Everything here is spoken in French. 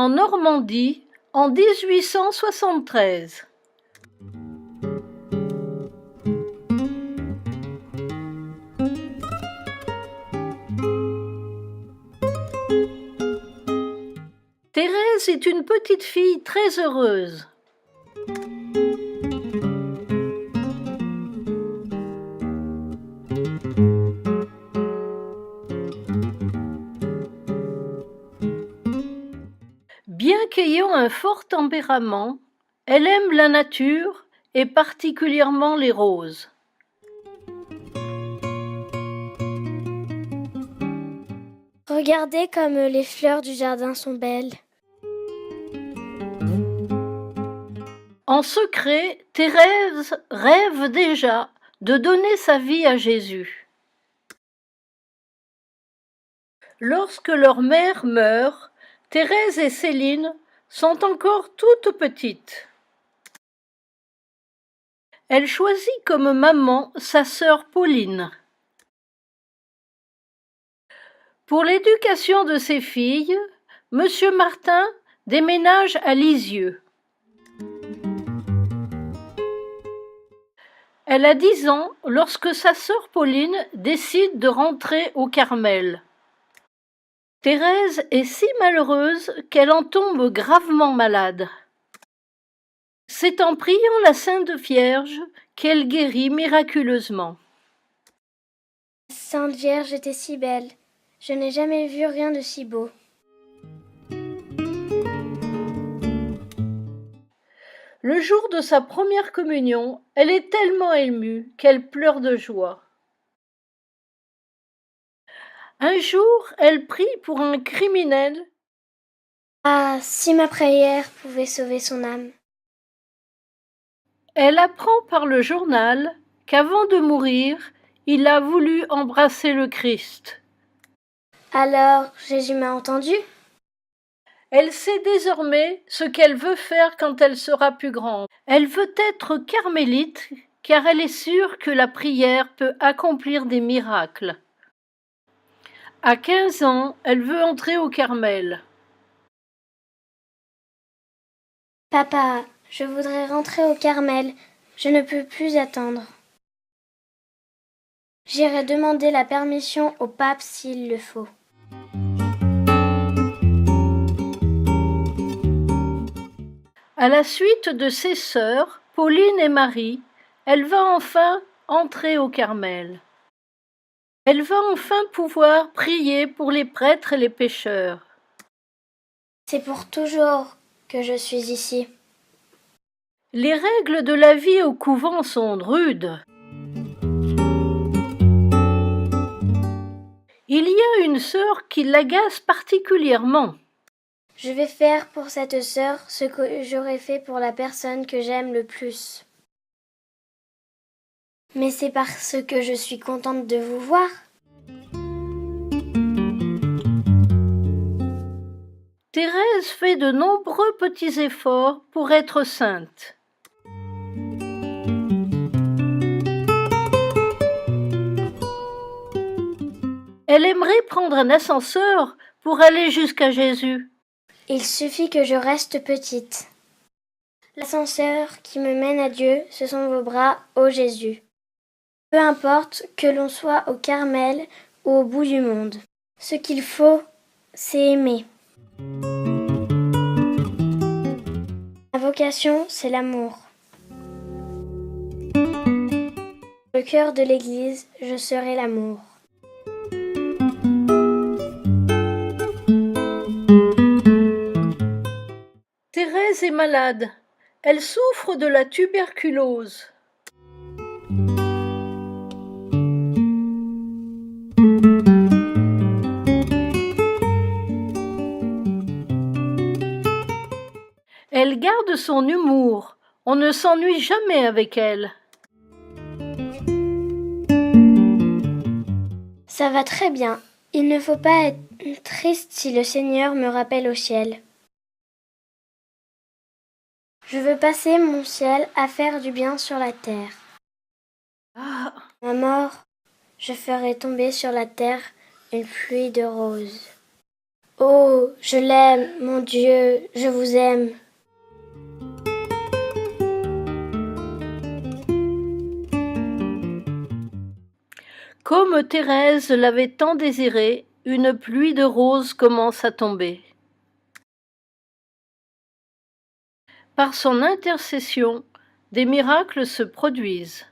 en Normandie en 1873. Thérèse est une petite fille très heureuse. Bien qu'ayant un fort tempérament, elle aime la nature et particulièrement les roses. Regardez comme les fleurs du jardin sont belles. En secret, Thérèse rêve déjà de donner sa vie à Jésus. Lorsque leur mère meurt, Thérèse et Céline sont encore toutes petites. Elle choisit comme maman sa sœur Pauline. Pour l'éducation de ses filles, Monsieur Martin déménage à Lisieux. Elle a 10 ans lorsque sa sœur Pauline décide de rentrer au Carmel. Thérèse est si malheureuse qu'elle en tombe gravement malade. C'est en priant la Sainte Vierge qu'elle guérit miraculeusement. La Sainte Vierge était si belle. Je n'ai jamais vu rien de si beau. Le jour de sa première communion, elle est tellement émue qu'elle pleure de joie. Un jour, elle prie pour un criminel. Ah, si ma prière pouvait sauver son âme. Elle apprend par le journal qu'avant de mourir, il a voulu embrasser le Christ. Alors, Jésus m'a entendu? Elle sait désormais ce qu'elle veut faire quand elle sera plus grande. Elle veut être carmélite car elle est sûre que la prière peut accomplir des miracles. À 15 ans, elle veut entrer au Carmel. Papa, je voudrais rentrer au Carmel. Je ne peux plus attendre. J'irai demander la permission au pape s'il le faut. À la suite de ses sœurs, Pauline et Marie, elle va enfin entrer au Carmel. Elle va enfin pouvoir prier pour les prêtres et les pécheurs. C'est pour toujours que je suis ici. Les règles de la vie au couvent sont rudes. Il y a une sœur qui l'agace particulièrement. Je vais faire pour cette sœur ce que j'aurais fait pour la personne que j'aime le plus. Mais c'est parce que je suis contente de vous voir. Thérèse fait de nombreux petits efforts pour être sainte. Elle aimerait prendre un ascenseur pour aller jusqu'à Jésus. Il suffit que je reste petite. L'ascenseur qui me mène à Dieu, ce sont vos bras, ô Jésus. Peu importe que l'on soit au Carmel ou au bout du monde. Ce qu'il faut, c'est aimer. Ma vocation, c'est l'amour. Le cœur de l'Église, je serai l'amour. Thérèse est malade. Elle souffre de la tuberculose. Elle garde son humour. On ne s'ennuie jamais avec elle. Ça va très bien. Il ne faut pas être triste si le Seigneur me rappelle au ciel. Je veux passer mon ciel à faire du bien sur la terre. Ah, Ma mort, je ferai tomber sur la terre une pluie de roses. Oh, je l'aime, mon Dieu, je vous aime. Comme Thérèse l'avait tant désiré, une pluie de roses commence à tomber. Par son intercession, des miracles se produisent.